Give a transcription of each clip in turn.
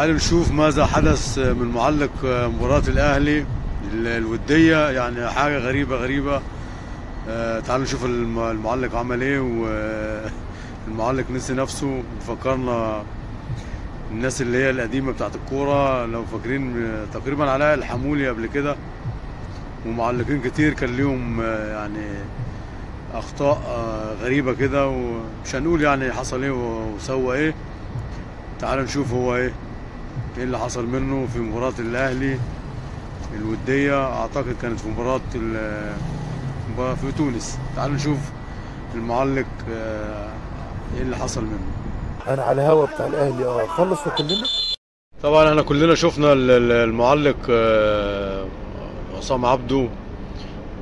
تعالوا نشوف ماذا حدث من معلق مباراة الأهلي الودية. يعني حاجة غريبة. تعالوا نشوف المعلق عمل ايه. والمعلق نسي نفسه، فكرنا الناس اللي هي القديمة بتاعت الكورة، لو فاكرين تقريبا علاء الحمولي قبل كده، ومعلقين كتير كان ليهم يعني أخطاء غريبة كده، ومش هنقول يعني حصل ايه وسوى ايه. تعالوا نشوف هو ايه اللي حصل منه في مباراة الأهلي الودية. أعتقد كانت في مباراة في تونس. تعالوا نشوف المعلق ايه اللي حصل منه. انا على الهوا بتاع الاهلي خلص وكلمك. طبعا احنا كلنا شفنا المعلق عصام عبده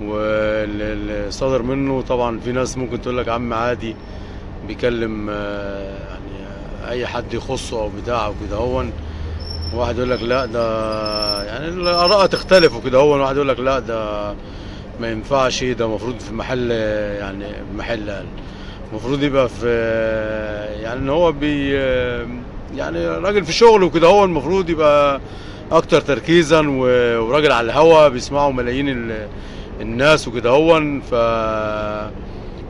واللي صدر منه. طبعا في ناس ممكن تقول لك يا عم عادي بيكلم يعني اي حد يخصه او بتاع او كده هون. واحد يقول لك لا ده يعني الاراء تختلف وكده هون. واحد يقول لك لا ده ما ينفعش، ده المفروض في محل يعني محل المفروض يبقى في يعني ان هو يعني راجل في شغله وكده هو المفروض يبقى اكتر تركيزا، وراجل على الهوا بيسمعوا ملايين الناس وكده هو. ف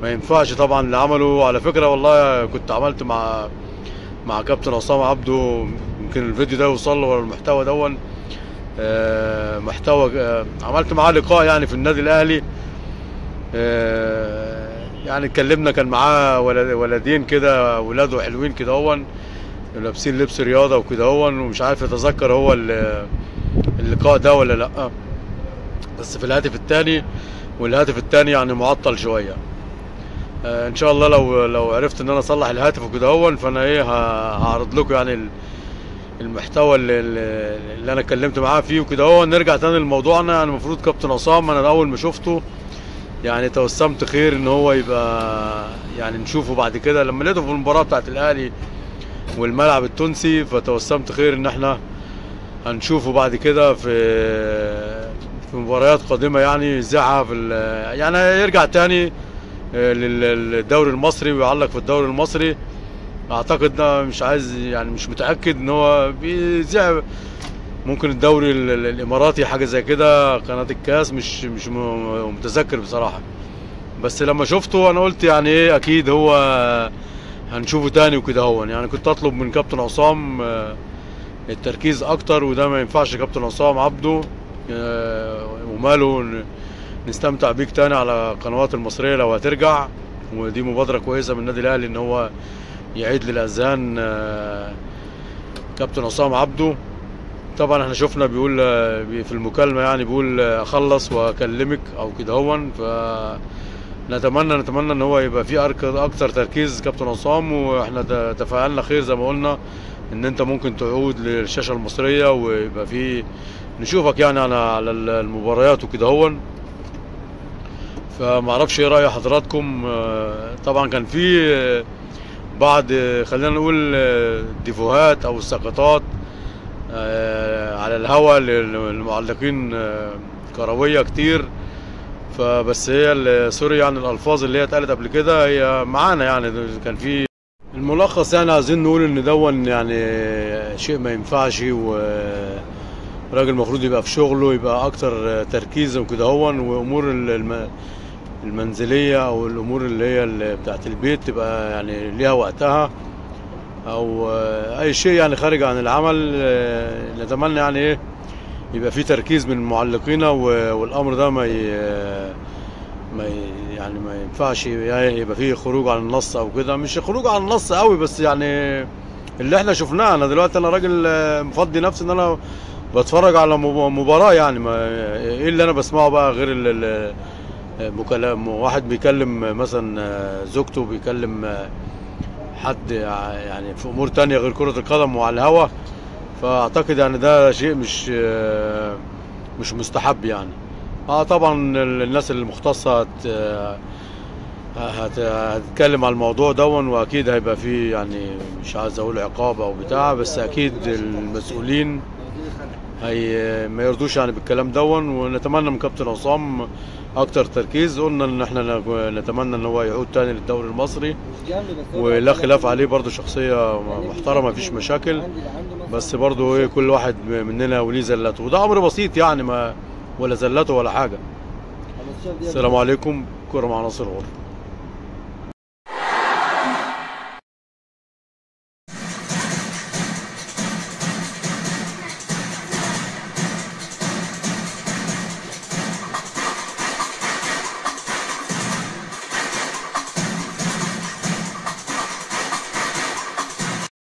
ما ينفعش طبعا اللي عمله. على فكره والله كنت عملت مع كابتن عصام عبده، يمكن الفيديو ده يوصل له ولا المحتوى دون محتوى عملت معاه لقاء يعني في النادي الاهلي. يعني اتكلمنا، كان معاه ولدين كده، ولاده حلوين كده هون لابسين لبس رياضه وكده هون، ومش عارف يتذكر هو اللقاء ده ولا لا، بس في الهاتف الثاني، والهاتف الثاني يعني معطل شويه. ان شاء الله لو عرفت ان انا اصلح الهاتف وكده هون، فانا ايه هعرض لكم يعني المحتوى اللي انا اتكلمت معاه فيه وكده هو. نرجع تاني لموضوعنا. يعني المفروض كابتن عصام انا اول ما شفته يعني توسمت خير ان هو يبقى يعني نشوفه بعد كده. لما لقيته في المباراه بتاعت الاهلي والملعب التونسي، فتوسمت خير ان احنا هنشوفه بعد كده في مباريات قادمه، يعني يذاعها يعني يرجع تاني للدوري المصري ويعلق في الدوري المصري. اعتقد ده مش عايز يعني مش متاكد ان هو بيذيع، ممكن الدوري الاماراتي حاجه زي كده، قناه الكاس، مش متذكر بصراحه. بس لما شفته انا قلت يعني ايه اكيد هو هنشوفه تاني وكده هو. يعني كنت اطلب من كابتن عصام التركيز اكتر، وده ما ينفعش. كابتن عصام عبده وماله نستمتع بيك تاني على القنوات المصريه لو هترجع. ودي مبادره كويسه من النادي الاهلي ان هو يعيد للاذهان كابتن عصام عبده. طبعا احنا شفنا بيقول في المكالمه يعني بيقول اخلص واكلمك او كده هون. فنتمنى ان هو يبقى في اكتر تركيز كابتن عصام، واحنا تفاعلنا خير زي ما قلنا ان انت ممكن تعود للشاشه المصريه ويبقى في نشوفك يعني على المباريات وكده هون. فمعرفش ايه راي حضراتكم. طبعا كان في بعض خلينا نقول ديفوهات او سقطات على الهوا للمعلقين كرويه كتير. فبس هي سوري يعني الالفاظ اللي هي اتقالت قبل كده هي معانا. يعني كان في الملخص يعني عايزين نقول ان دون يعني شيء ما ينفعش، وراجل المفروض يبقى في شغله يبقى اكتر تركيزا وكده هون، وامور المنزليه او الامور اللي هي بتاعت البيت تبقى يعني ليها وقتها، او اي شيء يعني خارج عن العمل. نتمنى يعني ايه يبقى في تركيز من معلقينا، والامر ده ما ينفعش يبقى فيه خروج عن النص او كده. مش خروج عن النص قوي، بس يعني اللي احنا شفناه. انا دلوقتي انا راجل مفضي نفسي ان انا بتفرج على مباراه. يعني ايه اللي انا بسمعه بقى غير واحد بيكلم مثلا زوجته، بيكلم حد يعني في امور تانية غير كرة القدم وعلى الهوا. فاعتقد يعني ده شيء مش مستحب يعني. طبعا الناس المختصة هتتكلم على الموضوع دون، واكيد هيبقى فيه يعني مش عايز اقول عقاب او بتاع، بس اكيد المسؤولين هي ما يرضوش يعني بالكلام دون. ونتمنى من كابتن عصام اكتر تركيز. قلنا ان احنا نتمنى ان هو يعود تاني للدوري المصري، ولا خلاف عليه، برضه شخصيه محترمه مفيش مشاكل، بس برضه ايه كل واحد مننا وليه زلاته، وده امر بسيط يعني، ما ولا زلاته ولا حاجه. السلام عليكم، كرة مع ناصر غور.